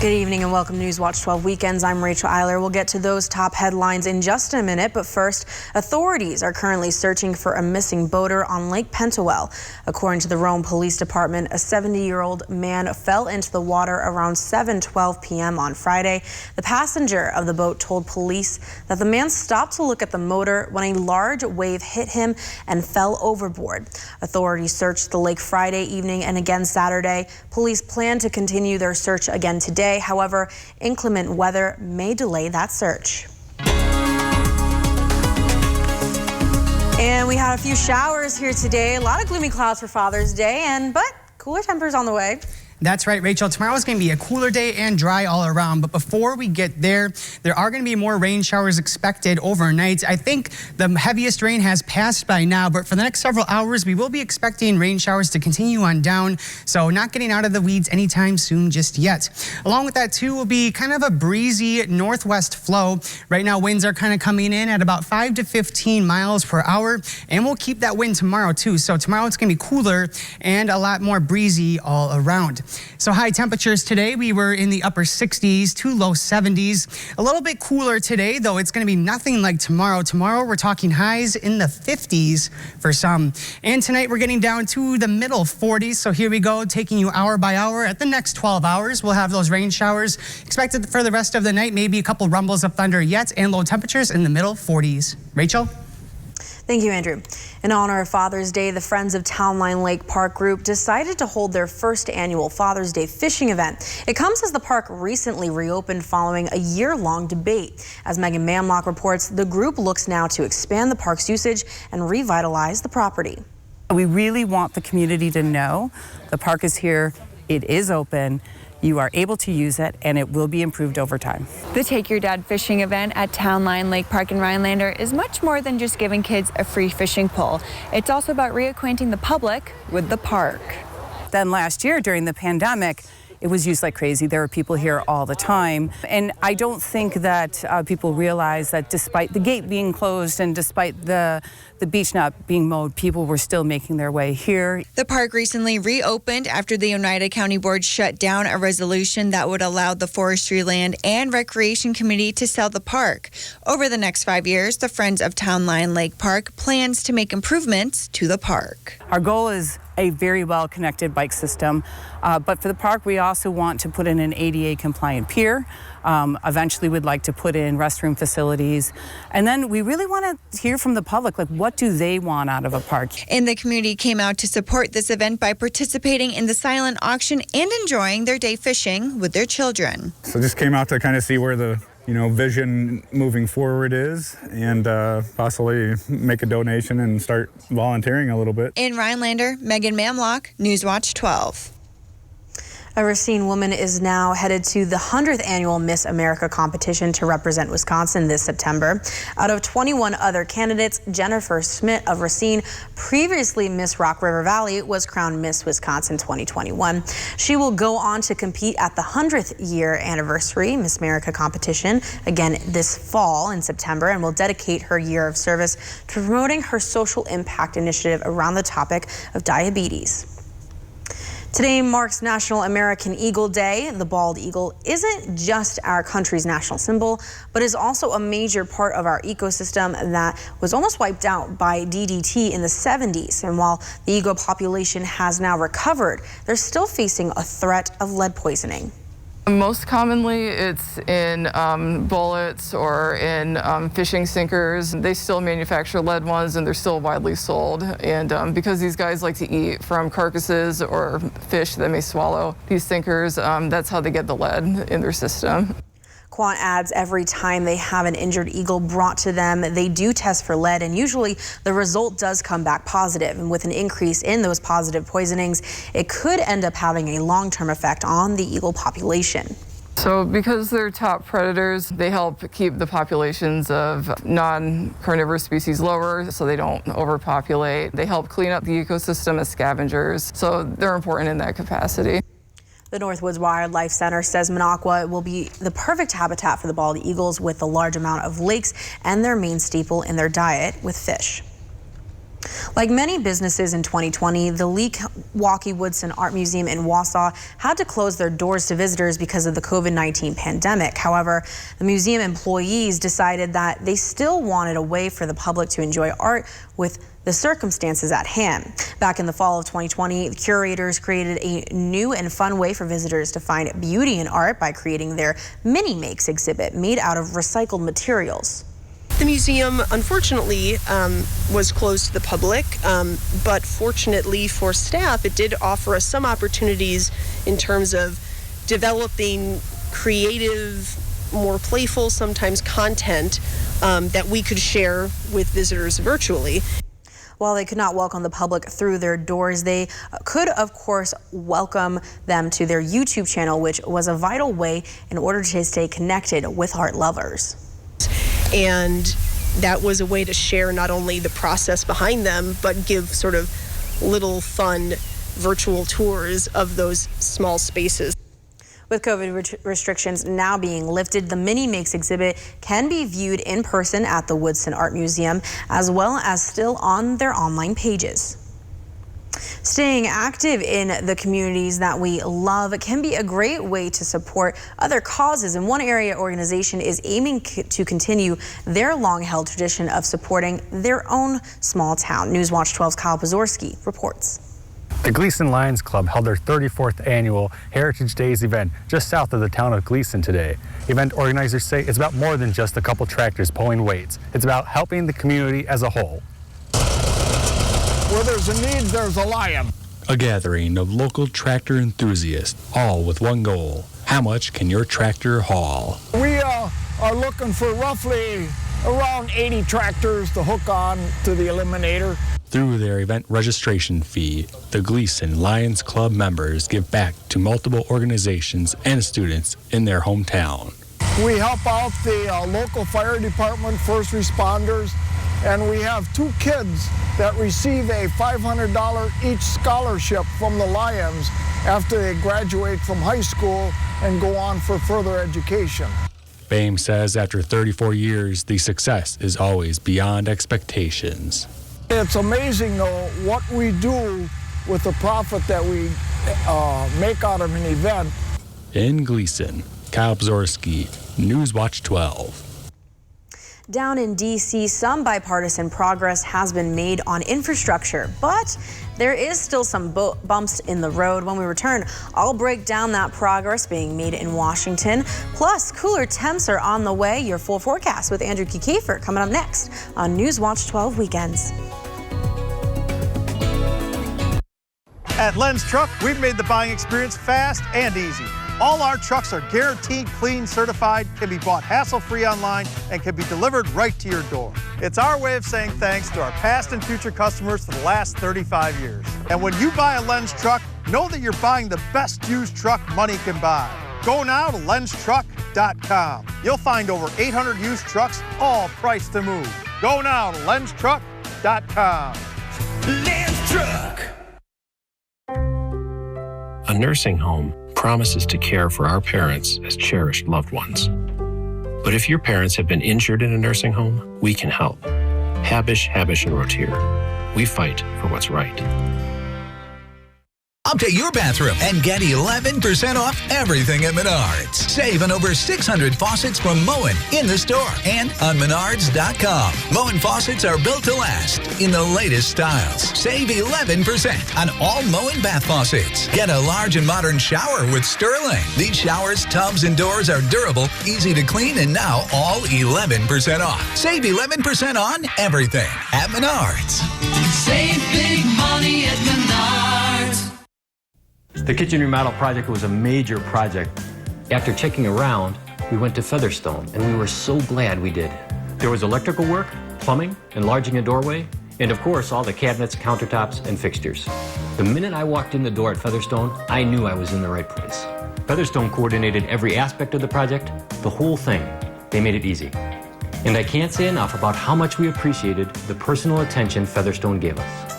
Good evening and welcome to Newswatch 12 Weekends. I'm Rachel Eiler. We'll get to those top headlines in just a minute, but first, authorities are currently searching for a missing boater on Lake Pentawell. According to the Rome Police Department, a 70-year-old man fell into the water around 7:12 p.m. on Friday. The passenger of the boat told police that the man stopped to look at the motor when a large wave hit him and fell overboard. Authorities searched the lake Friday evening and again Saturday. Police plan to continue their search again today. However, inclement weather may delay that search. And we had a few showers here today. A lot of gloomy clouds for Father's Day, but cooler temps on the way. That's right, Rachel. Tomorrow is going to be a cooler day and dry all around. But before we get there are going to be more rain showers expected overnight. I think the heaviest rain has passed by now, but for the next several hours, we will be expecting rain showers to continue on down. So not getting out of the weeds anytime soon just yet. Along with that, too, will be kind of a breezy northwest flow. Right now, winds are kind of coming in at about 5 to 15 miles per hour, and we'll keep that wind tomorrow, too. So tomorrow it's going to be cooler and a lot more breezy all around. So high temperatures today, we were in the upper 60s to low 70s. A little bit cooler today, though it's going to be nothing like tomorrow. Tomorrow, we're talking highs in the 50s for some. And tonight, we're getting down to the middle 40s. So here we go, taking you hour by hour. At the next 12 hours, we'll have those rain showers expected for the rest of the night. Maybe a couple rumbles of thunder yet, and low temperatures in the middle 40s. Rachel? Thank you, Andrew. In honor of Father's Day, the Friends of Town Line Lake Park group decided to hold their first annual Father's Day fishing event. It comes as the park recently reopened following a year-long debate. As Megan Mamlock reports, the group looks now to expand the park's usage and revitalize the property. We really want the community to know the park is here, it is open, you are able to use it, and it will be improved over time. The Take Your Dad fishing event at Town Line Lake Park in Rhinelander is much more than just giving kids a free fishing pole. It's also about reacquainting the public with the park. Then last year during the pandemic, it was used like crazy. There were people here all the time. And I don't think that people realize that despite the gate being closed and despite the beach not being mowed, people were still making their way here. The park recently reopened after the Oneida County Board shut down a resolution that would allow the Forestry Land and Recreation Committee to sell the park. Over the next 5 years, the Friends of Town Line Lake Park plans to make improvements to the park. Our goal is a very well-connected bike system, but for the park, we also want to put in an ADA-compliant pier. Eventually, we'd like to put in restroom facilities. And then we really want to hear from the public, like, what do they want out of a park? And the community came out to support this event by participating in the silent auction and enjoying their day fishing with their children. So just came out to kind of see where the vision moving forward is, and possibly make a donation and start volunteering a little bit. In Rhinelander, Megan Mamlock, Newswatch 12. A Racine woman is now headed to the 100th annual Miss America competition to represent Wisconsin this September. Out of 21 other candidates, Jennifer Schmidt of Racine, previously Miss Rock River Valley, was crowned Miss Wisconsin 2021. She will go on to compete at the 100th year anniversary Miss America competition again this fall in September, and will dedicate her year of service to promoting her social impact initiative around the topic of diabetes. Today marks National American Eagle Day. The bald eagle isn't just our country's national symbol, but is also a major part of our ecosystem that was almost wiped out by DDT in the 70s. And while the eagle population has now recovered, they're still facing a threat of lead poisoning. Most commonly, it's in bullets or in fishing sinkers. They still manufacture lead ones, and they're still widely sold. And because these guys like to eat from carcasses or fish that may swallow these sinkers, that's how they get the lead in their system. Quant adds every time they have an injured eagle brought to them, they do test for lead, and usually the result does come back positive. And with an increase in those positive poisonings, it could end up having a long-term effect on the eagle population. So because they're top predators, they help keep the populations of non-carnivorous species lower so they don't overpopulate. They help clean up the ecosystem as scavengers, so they're important in that capacity. The Northwoods Wildlife Center says Minocqua will be the perfect habitat for the bald eagles with a large amount of lakes and their main staple in their diet with fish. Like many businesses in 2020, the Leake-Walkie-Woodson Art Museum in Wausau had to close their doors to visitors because of the COVID-19 pandemic. However, the museum employees decided that they still wanted a way for the public to enjoy art with the circumstances at hand. Back in the fall of 2020, the curators created a new and fun way for visitors to find beauty in art by creating their Mini Makes exhibit made out of recycled materials. The museum, unfortunately, was closed to the public, but fortunately for staff, it did offer us some opportunities in terms of developing creative, more playful, sometimes content that we could share with visitors virtually. While they could not welcome the public through their doors, they could, of course, welcome them to their YouTube channel, which was a vital way in order to stay connected with art lovers. And that was a way to share not only the process behind them, but give sort of little fun virtual tours of those small spaces. With COVID restrictions now being lifted, the Mini Makes exhibit can be viewed in person at the Woodson Art Museum, as well as still on their online pages. Staying active in the communities that we love can be a great way to support other causes, and one area organization is aiming to continue their long-held tradition of supporting their own small town. Newswatch 12's Kyle Pozorski reports. The Gleason Lions Club held their 34th annual Heritage Days event just south of the town of Gleason today. Event organizers say it's about more than just a couple tractors pulling weights. It's about helping the community as a whole. Where there's a need, there's a lion. A gathering of local tractor enthusiasts, all with one goal. How much can your tractor haul? We are looking for roughly around 80 tractors to hook on to the Eliminator. Through their event registration fee, the Gleason Lions Club members give back to multiple organizations and students in their hometown. We help out the local fire department, first responders, and we have 2 kids that receive a $500 each scholarship from the Lions after they graduate from high school and go on for further education. Boehm says after 34 years, the success is always beyond expectations. It's amazing, though, what we do with the profit that we make out of an event. In Gleason, Kyle Pozorski, Newswatch 12. Down in D.C., some bipartisan progress has been made on infrastructure, but there is still some bumps in the road. When we return, I'll break down that progress being made in Washington. Plus, cooler temps are on the way. Your full forecast with Andrew Kiefer coming up next on Newswatch 12 Weekends. At Lenz Truck, we've made the buying experience fast and easy. All our trucks are guaranteed clean, certified, can be bought hassle-free online, and can be delivered right to your door. It's our way of saying thanks to our past and future customers for the last 35 years. And when you buy a Lenz truck, know that you're buying the best used truck money can buy. Go now to lenztruck.com. You'll find over 800 used trucks, all priced to move. Go now to lenztruck.com. Lenz Truck. A nursing home promises to care for our parents as cherished loved ones. But if your parents have been injured in a nursing home, we can help. Habish, and Rotier. We fight for what's right. Update your bathroom and get 11% off everything at Menards. Save on over 600 faucets from Moen in the store and on Menards.com. Moen faucets are built to last in the latest styles. Save 11% on all Moen bath faucets. Get a large and modern shower with Sterling. These showers, tubs, and doors are durable, easy to clean, and now all 11% off. Save 11% on everything at Menards. Save big money at Menards. The kitchen remodel project was a major project. After checking around, we went to Featherstone, and we were so glad we did. There was electrical work, plumbing, enlarging a doorway, and of course, all the cabinets, countertops, and fixtures. The minute I walked in the door at Featherstone, I knew I was in the right place. Featherstone coordinated every aspect of the project, the whole thing. They made it easy. And I can't say enough about how much we appreciated the personal attention Featherstone gave us.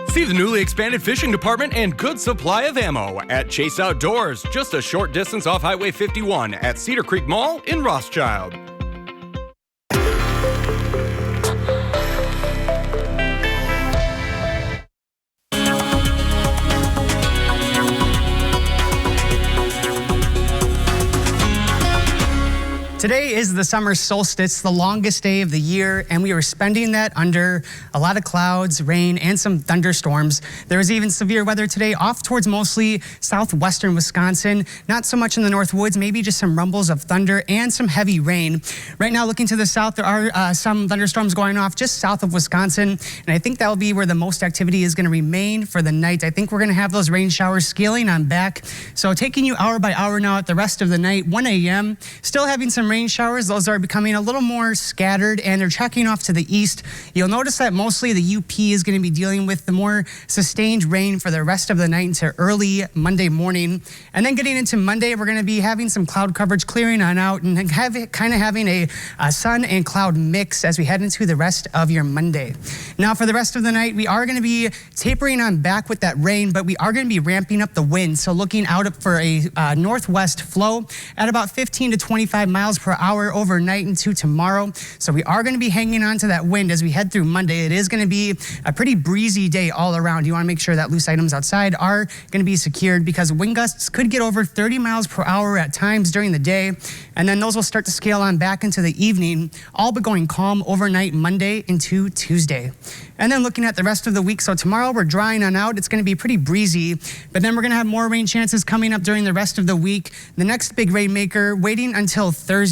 See the newly expanded fishing department and good supply of ammo at Chase Outdoors, just a short distance off Highway 51 at Cedar Creek Mall in Rothschild. Today is the summer solstice, the longest day of the year, and we are spending that under a lot of clouds, rain, and some thunderstorms. There is even severe weather today off towards mostly southwestern Wisconsin. Not so much in the north woods, maybe just some rumbles of thunder and some heavy rain. Right now, looking to the south, there are some thunderstorms going off just south of Wisconsin, and I think that will be where the most activity is going to remain for the night. I think we're going to have those rain showers scaling on back. So taking you hour by hour now at the rest of the night, 1 a.m., still having some rain showers. Those are becoming a little more scattered and they're tracking off to the east. You'll notice that mostly the UP is going to be dealing with the more sustained rain for the rest of the night into early Monday morning. And then getting into Monday, we're going to be having some cloud coverage clearing on out and having a sun and cloud mix as we head into the rest of your Monday. Now for the rest of the night, we are going to be tapering on back with that rain, but we are going to be ramping up the wind. So looking out for a northwest flow at about 15 to 25 miles per hour overnight into tomorrow. So we are going to be hanging on to that wind as we head through Monday. It is going to be a pretty breezy day all around. You want to make sure that loose items outside are going to be secured because wind gusts could get over 30 miles per hour at times during the day. And then those will start to scale on back into the evening, all but going calm overnight Monday into Tuesday. And then looking at the rest of the week, so tomorrow we're drying on out. It's going to be pretty breezy, but then we're going to have more rain chances coming up during the rest of the week. The next big rainmaker waiting until Thursday.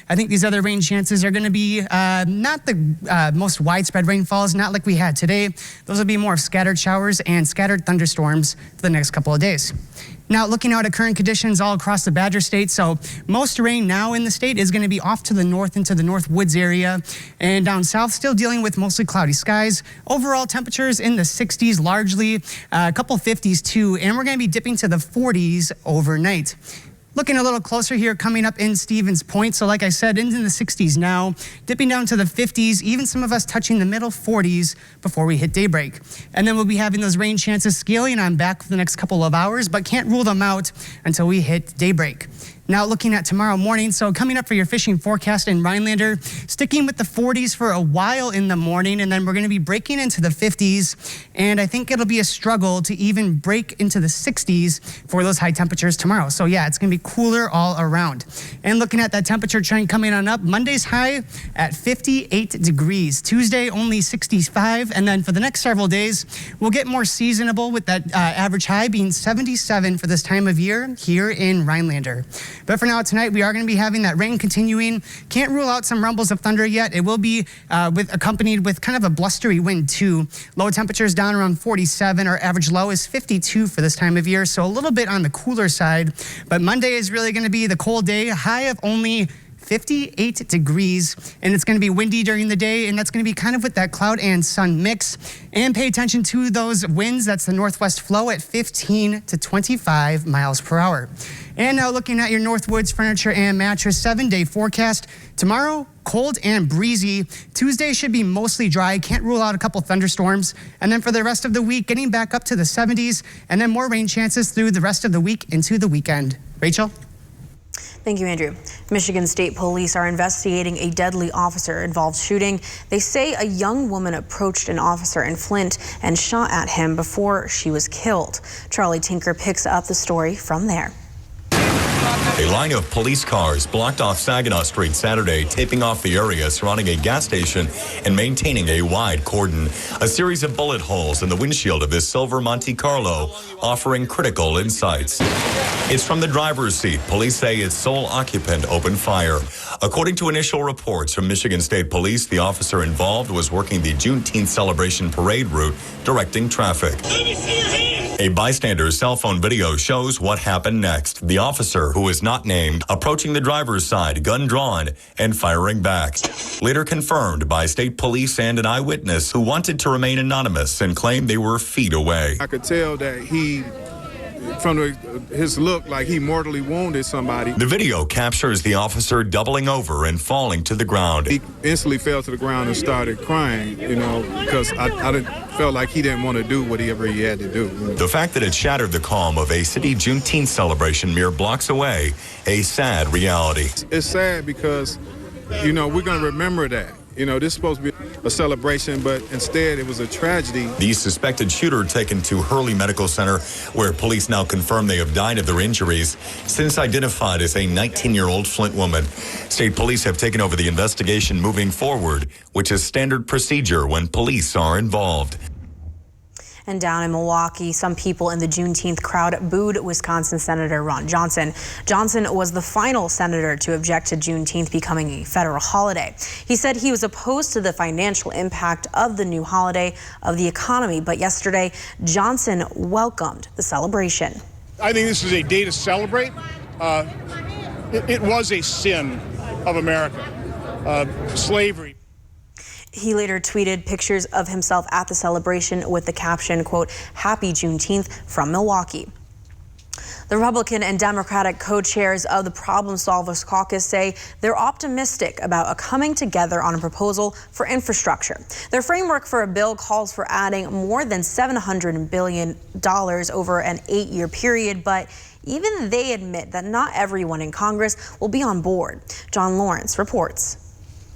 I think these other rain chances are going to be not the most widespread rainfalls, not like we had today. Those will be more of scattered showers and scattered thunderstorms for the next couple of days. Now, looking out at current conditions all across the Badger State, so most rain now in the state is going to be off to the north into the North Woods area, and down south still dealing with mostly cloudy skies. Overall temperatures in the 60s largely, a couple 50s too, and we're going to be dipping to the 40s overnight. Looking a little closer here, coming up in Stevens Point. So like I said, into the 60s now, dipping down to the 50s, even some of us touching the middle 40s before we hit daybreak. And then we'll be having those rain chances scaling on back for the next couple of hours, but can't rule them out until we hit daybreak. Now looking at tomorrow morning, so coming up for your fishing forecast in Rhinelander, sticking with the 40s for a while in the morning, and then we're going to be breaking into the 50s, and I think it'll be a struggle to even break into the 60s for those high temperatures tomorrow. So yeah, it's going to be cooler all around. And looking at that temperature trend coming on up, Monday's high at 58 degrees. Tuesday only 65, and then for the next several days, we'll get more seasonable with that average high being 77 for this time of year here in Rhinelander. But for now, tonight, we are going to be having that rain continuing. Can't rule out some rumbles of thunder yet. It will be accompanied with kind of a blustery wind, too. Low temperatures down around 47. Our average low is 52 for this time of year, so a little bit on the cooler side. But Monday is really going to be the cold day, a high of only 58 degrees, and it's going to be windy during the day, and that's going to be kind of with that cloud and sun mix. And pay attention to those winds. That's the northwest flow at 15 to 25 miles per hour. And now looking at your Northwoods furniture and mattress 7-day forecast. Tomorrow, cold and breezy. Tuesday should be mostly dry. Can't rule out a couple thunderstorms. And then for the rest of the week, getting back up to the 70s, and then more rain chances through the rest of the week into the weekend. Rachel? Thank you, Andrew. Michigan State Police are investigating a deadly officer-involved shooting. They say a young woman approached an officer in Flint and shot at him before she was killed. Charlie Tinker picks up the story from there. A line of police cars blocked off Saginaw Street Saturday, taping off the area surrounding a gas station and maintaining a wide cordon. A series of bullet holes in the windshield of this silver Monte Carlo, offering critical insights. It's from the driver's seat. Police say its sole occupant opened fire. According to initial reports from Michigan State Police, the officer involved was working the Juneteenth celebration parade route, directing traffic. A bystander's cell phone video shows what happened next. The officer, who is not named, approaching the driver's side, gun drawn, and firing back. Later confirmed by state police and an eyewitness who wanted to remain anonymous and claimed they were feet away. I could tell that he, from his look, like he mortally wounded somebody. The video captures the officer doubling over and falling to the ground. He instantly fell to the ground and started crying, because I felt like he didn't want to do whatever he had to do. The fact that it shattered the calm of a city Juneteenth celebration mere blocks away, a sad reality. It's sad because, we're going to remember that. You know, this is supposed to be a celebration, but instead it was a tragedy. The suspected shooter taken to Hurley Medical Center, where police now confirm they have died of their injuries, since identified as a 19-year-old Flint woman. State police have taken over the investigation moving forward, which is standard procedure when police are involved. And down in Milwaukee, some people in the Juneteenth crowd booed Wisconsin Senator Ron Johnson. Johnson was the final senator to object to Juneteenth becoming a federal holiday. He said he was opposed to the financial impact of the new holiday of the economy, but yesterday, Johnson welcomed the celebration. I think this is a day to celebrate. It was a sin of America, slavery. He later tweeted pictures of himself at the celebration with the caption, quote, "Happy Juneteenth from Milwaukee." The Republican and Democratic co-chairs of the Problem Solvers Caucus say they're optimistic about a coming together on a proposal for infrastructure. Their framework for a bill calls for adding more than $700 billion over an 8-year period, but even they admit that not everyone in Congress will be on board. John Lawrence reports.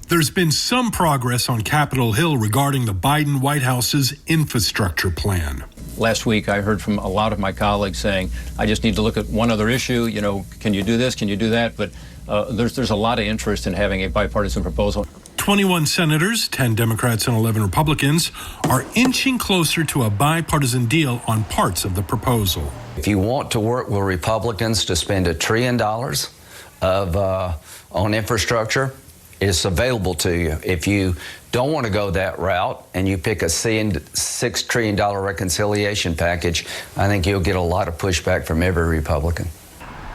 There's been some progress on Capitol Hill regarding the Biden White House's infrastructure plan. Last week, I heard from a lot of my colleagues saying, I just need to look at one other issue. You know, can you do this? Can you do that? But there's a lot of interest in having a bipartisan proposal. 21 senators, 10 Democrats and 11 Republicans are inching closer to a bipartisan deal on parts of the proposal. If you want to work with Republicans to spend $1 trillion on infrastructure, it's available to you. If you don't want to go that route and you pick a $6 trillion reconciliation package, I think you'll get a lot of pushback from every Republican.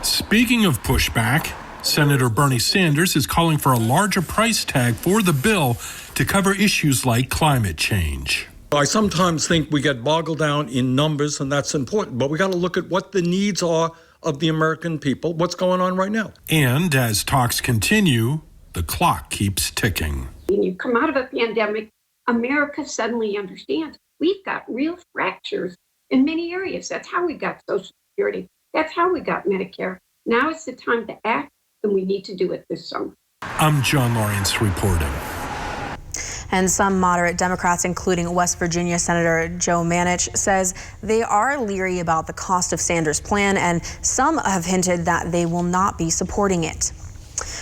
Speaking of pushback, Senator Bernie Sanders is calling for a larger price tag for the bill to cover issues like climate change. I sometimes think we get boggled down in numbers, and that's important, but we got to look at what the needs are of the American people, what's going on right now. And as talks continue, the clock keeps ticking. When you come out of a pandemic, America suddenly understands we've got real fractures in many areas. That's how we got Social Security. That's how we got Medicare. Now it's the time to act, and we need to do it this summer. I'm John Lawrence reporting. And some moderate Democrats, including West Virginia Senator Joe Manchin, says they are leery about the cost of Sanders' plan, and some have hinted that they will not be supporting it.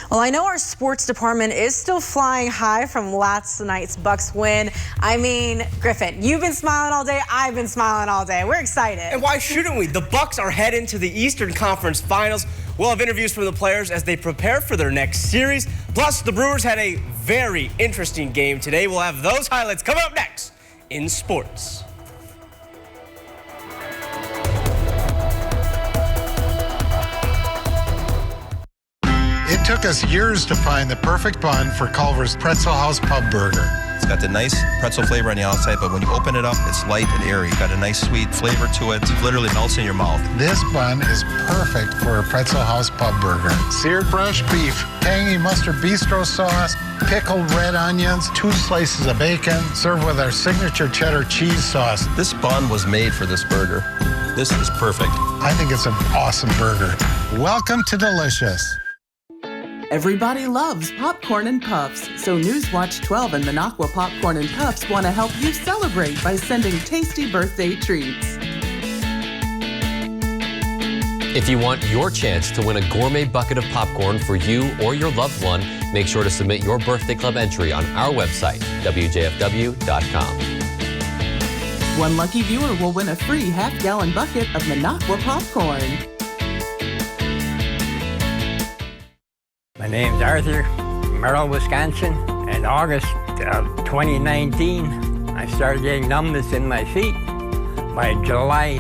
Well, I know our sports department is still flying high from last night's Bucks win. I mean, Griffin, you've been smiling all day. I've been smiling all day. We're excited. And why shouldn't we? The Bucks are heading to the Eastern Conference Finals. We'll have interviews from the players as they prepare for their next series. Plus, the Brewers had a very interesting game today. We'll have those highlights coming up next in sports. It took us years to find the perfect bun for Culver's Pretzel House Pub Burger. It's got the nice pretzel flavor on the outside, but when you open it up, it's light and airy. Got a nice sweet flavor to it. It literally melts in your mouth. This bun is perfect for a Pretzel House Pub Burger. Seared fresh beef, tangy mustard bistro sauce, pickled red onions, 2 slices of bacon, served with our signature cheddar cheese sauce. This bun was made for this burger. This is perfect. I think it's an awesome burger. Welcome to Delicious. Everybody loves popcorn and puffs, so Newswatch 12 and Minocqua Popcorn and Puffs want to help you celebrate by sending tasty birthday treats. If you want your chance to win a gourmet bucket of popcorn for you or your loved one, make sure to submit your birthday club entry on our website, WJFW.com. One lucky viewer will win a free half-gallon bucket of Minocqua popcorn. My name's Arthur, Merrill, Wisconsin. In August of 2019, I started getting numbness in my feet. By July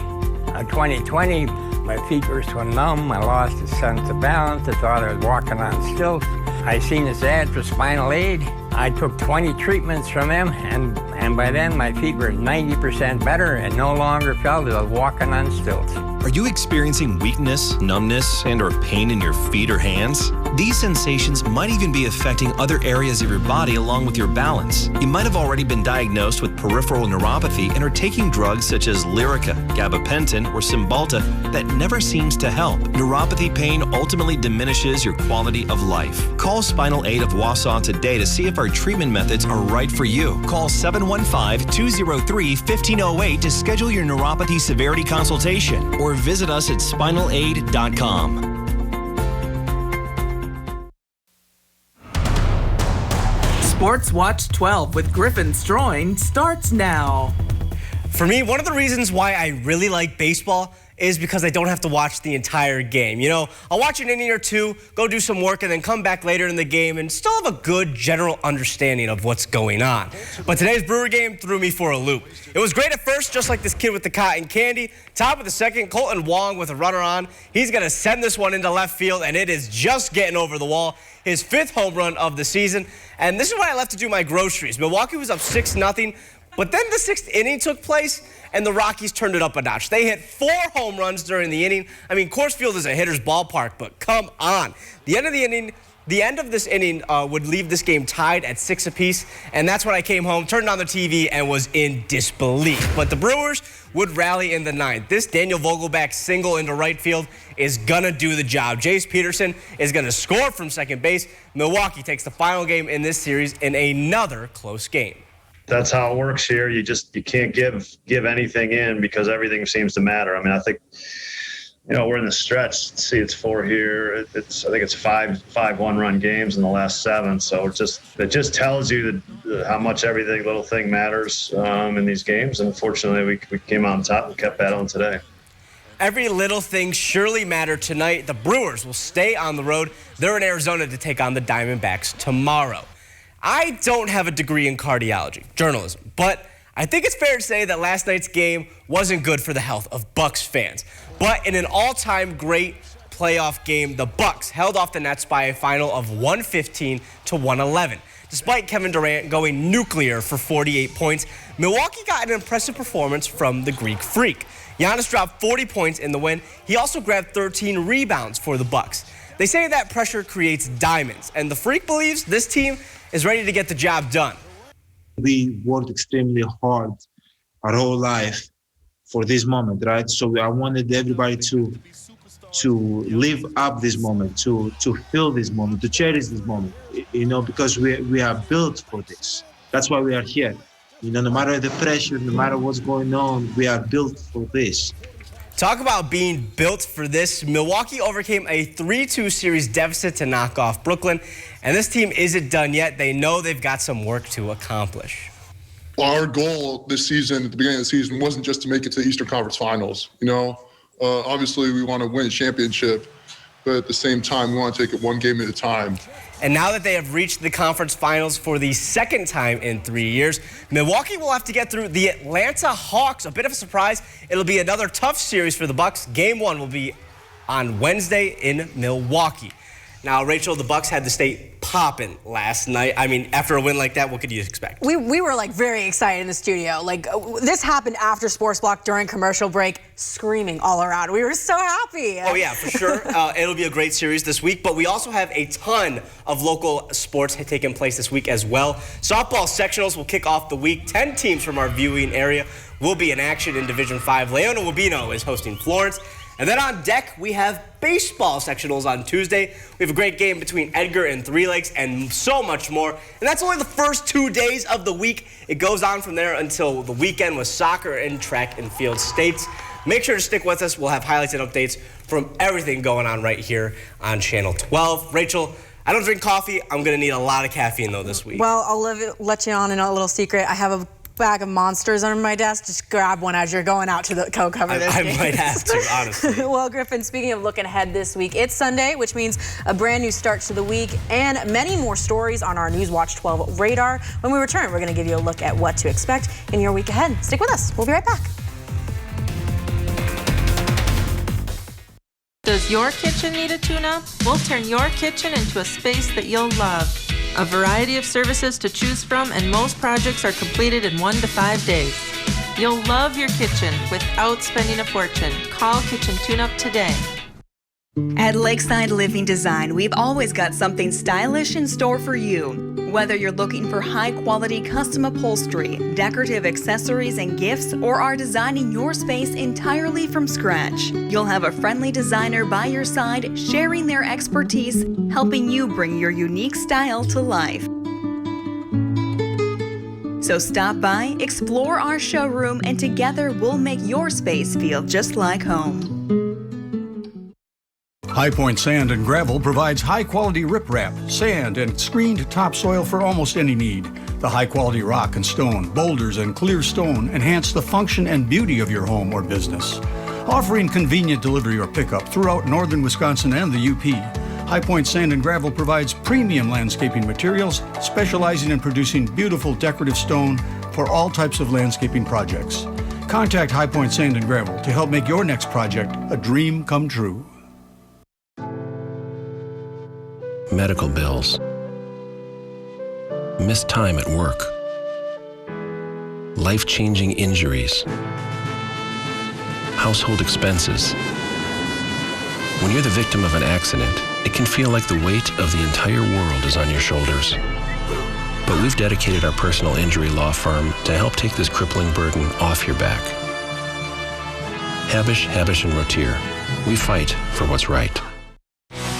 of 2020, my feet were so numb, I lost a sense of balance. I thought I was walking on stilts. I seen this ad for Spinal Aid. I took 20 treatments from them, and by then my feet were 90% better and no longer felt as I was walking on stilts. Are you experiencing weakness, numbness, and/or pain in your feet or hands? These sensations might even be affecting other areas of your body along with your balance. You might have already been diagnosed with peripheral neuropathy and are taking drugs such as Lyrica, gabapentin, or Cymbalta that never seems to help. Neuropathy pain ultimately diminishes your quality of life. Call Spinal Aid of Wausau today to see if our treatment methods are right for you. Call 715-203-1508 to schedule your neuropathy severity consultation or visit us at spinalaid.com. Sports Watch 12 with Griffin Stroin starts now. For me, one of the reasons why I really like baseball is because I don't have to watch the entire game. You know, I'll watch an inning or two, go do some work, and then come back later in the game and still have a good general understanding of what's going on. But today's Brewer game threw me for a loop. It was great at first, just like this kid with the cotton candy. Top of the second, Colton Wong with a runner on. He's going to send this one into left field, and it is just getting over the wall. His 5th home run of the season. And this is when I left to do my groceries. Milwaukee was up 6-0, but then the 6th inning took place, and the Rockies turned it up a notch. They hit 4 home runs during the inning. I mean, Coors Field is a hitter's ballpark, but come on. The end of this inning would leave this game tied at 6 apiece, and that's when I came home, turned on the TV, and was in disbelief. But the Brewers would rally in the 9th. This Daniel Vogelback single into right field is gonna do the job. Jace Peterson is gonna score from second base. Milwaukee takes the final game in this series in another close game. That's how it works here. You can't give anything in because everything seems to matter. I mean, I think, we're in the stretch. See, it's 4 here. I think it's 5 one-run games in the last 7. So it just tells you that how much every little thing matters in these games. And fortunately, we came out on top and kept battling today. Every little thing surely mattered tonight. The Brewers will stay on the road. They're in Arizona to take on the Diamondbacks tomorrow. I don't have a degree in cardiology, journalism, but I think it's fair to say that last night's game wasn't good for the health of Bucks fans. But in an all-time great playoff game, the Bucks held off the Nets by a final of 115-111. Despite Kevin Durant going nuclear for 48 points, Milwaukee got an impressive performance from the Greek Freak. Giannis dropped 40 points in the win. He also grabbed 13 rebounds for the Bucks. They say that pressure creates diamonds, and the Freak believes this team is ready to get the job done. We worked extremely hard our whole life for this moment, right? So I wanted everybody to live up this moment, to feel this moment, to cherish this moment, because we are built for this. That's why we are here. No matter the pressure, no matter what's going on, we are built for this. Talk about being built for this. Milwaukee overcame a 3-2 series deficit to knock off Brooklyn, and this team isn't done yet. They know they've got some work to accomplish. Our goal this season, at the beginning of the season, wasn't just to make it to the Eastern Conference Finals. Obviously we want to win a championship, but at the same time, we want to take it one game at a time. And now that they have reached the conference finals for the 2nd time in 3 years, Milwaukee will have to get through the Atlanta Hawks. A bit of a surprise. It'll be another tough series for the Bucks. Game 1 will be on Wednesday in Milwaukee. Now, Rachel, the Bucks had the state popping last night. I mean, after a win like that, what could you expect? We were very excited in the studio. This happened after Sports Block during commercial break, screaming all around. We were so happy. Oh yeah, for sure. It'll be a great series this week, but we also have a ton of local sports taking place this week as well. Softball sectionals will kick off the week. 10 teams from our viewing area will be in action in Division 5. Leona Wabino is hosting Florence. And then on deck, we have baseball sectionals on Tuesday. We have a great game between Edgar and Three Lakes and so much more. And that's only the first 2 days of the week. It goes on from there until the weekend with soccer and track and field states. Make sure to stick with us. We'll have highlights and updates from everything going on right here on Channel 12. Rachel, I don't drink coffee. I'm going to need a lot of caffeine, though, this week. Well, I'll let you on in a little secret. I have a bag of Monsters under my desk. Just grab one as you're going out to cover this game. I might have to, honestly. Well, Griffin, speaking of looking ahead this week, it's Sunday, which means a brand new start to the week and many more stories on our Newswatch 12 radar. When we return, we're going to give you a look at what to expect in your week ahead. Stick with us. We'll be right back. Does your kitchen need a tune-up? We'll turn your kitchen into a space that you'll love. A variety of services to choose from, and most projects are completed in 1 to 5 days. You'll love your kitchen without spending a fortune. Call Kitchen Tune-Up today. At Lakeside Living Design, we've always got something stylish in store for you. Whether you're looking for high-quality custom upholstery, decorative accessories and gifts, or are designing your space entirely from scratch, you'll have a friendly designer by your side sharing their expertise, helping you bring your unique style to life. So stop by, explore our showroom, and together we'll make your space feel just like home. High Point Sand and Gravel provides high-quality riprap, sand, and screened topsoil for almost any need. The high-quality rock and stone, boulders, and clear stone enhance the function and beauty of your home or business. Offering convenient delivery or pickup throughout northern Wisconsin and the UP, High Point Sand and Gravel provides premium landscaping materials, specializing in producing beautiful decorative stone for all types of landscaping projects. Contact High Point Sand and Gravel to help make your next project a dream come true. Medical bills, missed time at work, life-changing injuries, household expenses. When you're the victim of an accident, it can feel like the weight of the entire world is on your shoulders. But we've dedicated our personal injury law firm to help take this crippling burden off your back. Habish, and Rotier. We fight for what's right.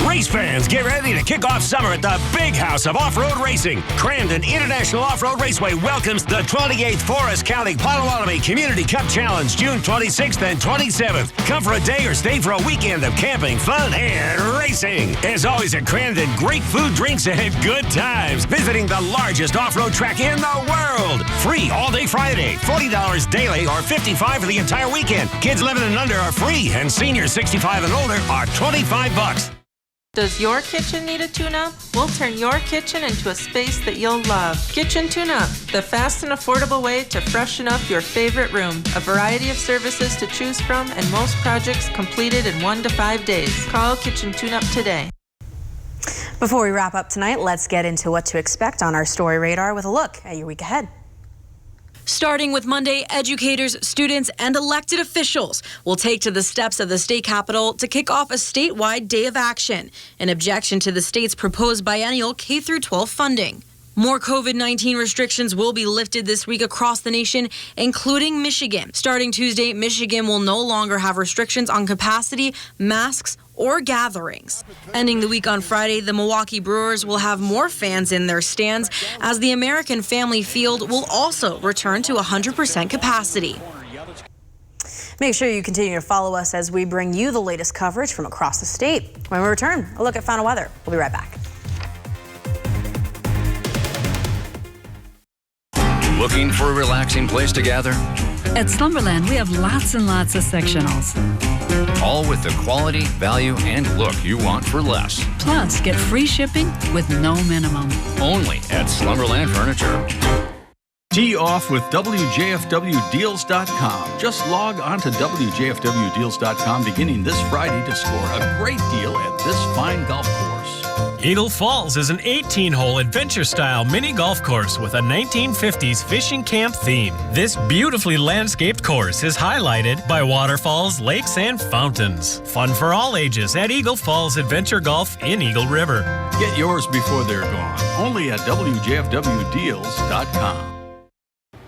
Race fans, get ready to kick off summer at the big house of off-road racing. Crandon International Off-Road Raceway welcomes the 28th Forest County Potawatomi Community Cup Challenge, June 26th and 27th. Come for a day or stay for a weekend of camping, fun, and racing. As always at Crandon, great food, drinks, and good times. Visiting the largest off-road track in the world. Free all day Friday, $40 daily or $55 for the entire weekend. Kids 11 and under are free, and seniors 65 and older are $25. Does your kitchen need a tune-up? We'll turn your kitchen into a space that you'll love. Kitchen Tune-Up, the fast and affordable way to freshen up your favorite room. A variety of services to choose from and most projects completed in 1 to 5 days. Call Kitchen Tune-Up today. Before we wrap up tonight, let's get into what to expect on our story radar with a look at your week ahead. Starting with Monday, educators, students, and elected officials will take to the steps of the state capitol to kick off a statewide day of action in objection to the state's proposed biennial K-12 funding. More COVID-19 restrictions will be lifted this week across the nation, including Michigan. Starting Tuesday, Michigan will no longer have restrictions on capacity, masks, or gatherings. Ending the week on Friday, the Milwaukee Brewers will have more fans in their stands as the American Family Field will also return to 100% capacity. Make sure you continue to follow us as we bring you the latest coverage from across the state. When we return, a look at final weather. We'll be right back. Looking for a relaxing place to gather? At Slumberland, we have lots and lots of sectionals. All with the quality, value, and look you want for less. Plus, get free shipping with no minimum. Only at Slumberland Furniture. Tee off with WJFWdeals.com. Just log on to WJFWdeals.com beginning this Friday to score a great deal at this fine golf course. Eagle Falls is an 18-hole adventure-style mini golf course with a 1950s fishing camp theme. This beautifully landscaped course is highlighted by waterfalls, lakes, and fountains. Fun for all ages at Eagle Falls Adventure Golf in Eagle River. Get yours before they're gone. Only at WJFWdeals.com.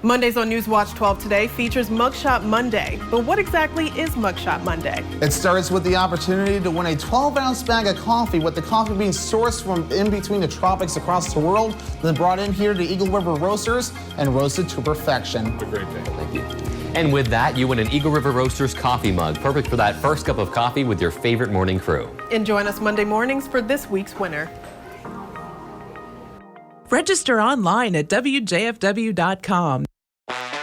Mondays on Newswatch 12 today features Mugshot Monday. But what exactly is Mugshot Monday? It starts with the opportunity to win a 12-ounce bag of coffee, with the coffee being sourced from in between the tropics across the world, then brought in here to Eagle River Roasters and roasted to perfection. Have a great day. Thank you. And with that, you win an Eagle River Roasters coffee mug, perfect for that first cup of coffee with your favorite morning crew. And join us Monday mornings for this week's winner. Register online at WJFW.com.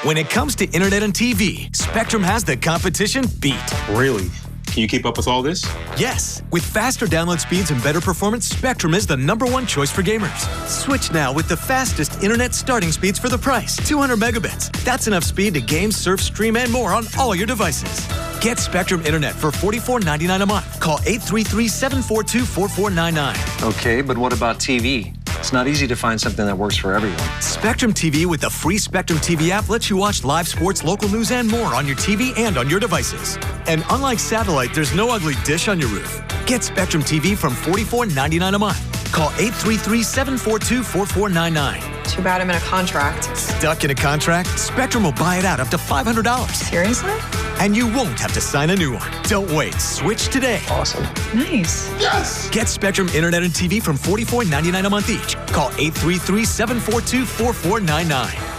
When it comes to internet and TV, Spectrum has the competition beat. Really? Can you keep up with all this? Yes. With faster download speeds and better performance, Spectrum is the #1 choice for gamers. Switch now with the fastest internet starting speeds for the price, 200 megabits. That's enough speed to game, surf, stream, and more on all your devices. Get Spectrum Internet for $44.99 a month. Call 833-742-4499. Okay, but what about TV? It's not easy to find something that works for everyone. Spectrum TV with the free Spectrum TV app lets you watch live sports, local news, and more on your TV and on your devices. And unlike satellite, there's no ugly dish on your roof. Get Spectrum TV from $44.99 a month. Call 833-742-4499. Too bad I'm in a contract. Stuck in a contract? Spectrum will buy it out up to $500. Seriously? And you won't have to sign a new one. Don't wait. Switch today. Awesome. Nice. Yes! Get Spectrum Internet and TV from $44.99 a month each. Call 833-742-4499.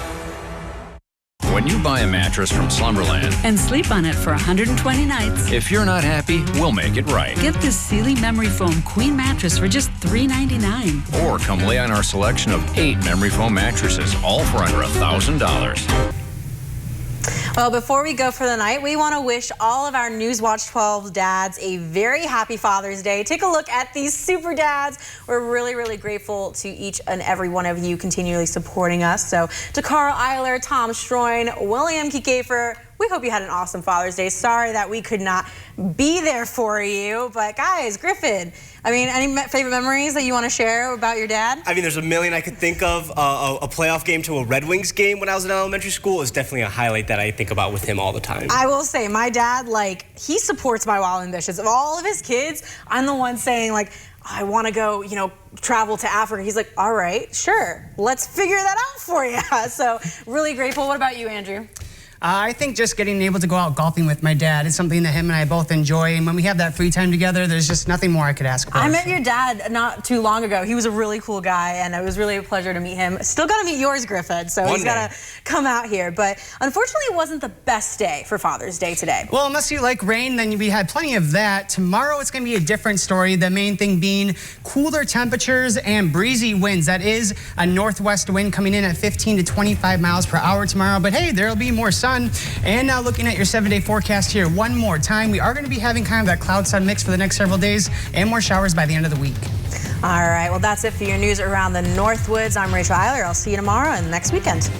When you buy a mattress from Slumberland And sleep on it for 120 nights. if you're not happy, we'll make it right. Get this Sealy Memory Foam Queen mattress for just $399. Or come lay on our selection of 8 memory foam mattresses, all for under $1,000. Well, before we go for the night, we want to wish all of our Newswatch 12 dads a very happy Father's Day. Take a look at these super dads. We're really, really grateful to each and every one of you continually supporting us. So to Carl Eiler, Tom Stroin, William Kiefer, we hope you had an awesome Father's Day. Sorry that we could not be there for you. But guys, Griffin, I mean, any favorite memories that you want to share about your dad? I mean, there's a million I could think of. A playoff game to a Red Wings game when I was in elementary school is definitely a highlight that I think about with him all the time. I will say, my dad, he supports my wild ambitions. Of all of his kids, I'm the one saying, I want to go, travel to Africa. He's like, all right, sure, let's figure that out for you. So really grateful. What about you, Andrew? I think just getting able to go out golfing with my dad is something that him and I both enjoy. And when we have that free time together, there's just nothing more I could ask for. I met your dad not too long ago. He was a really cool guy, and it was really a pleasure to meet him. Still got to meet yours, Griffin, so he's got to come out here. But unfortunately, it wasn't the best day for Father's Day today. Well, unless you like rain, then we had plenty of that. Tomorrow, it's going to be a different story. The main thing being cooler temperatures and breezy winds. That is a northwest wind coming in at 15 to 25 miles per hour tomorrow. But hey, there'll be more sun. And now looking at your 7-day forecast here one more time, we are going to be having kind of that cloud-sun mix for the next several days and more showers by the end of the week. All right, well, that's it for your news around the Northwoods. I'm Rachel Eiler. I'll see you tomorrow and next weekend.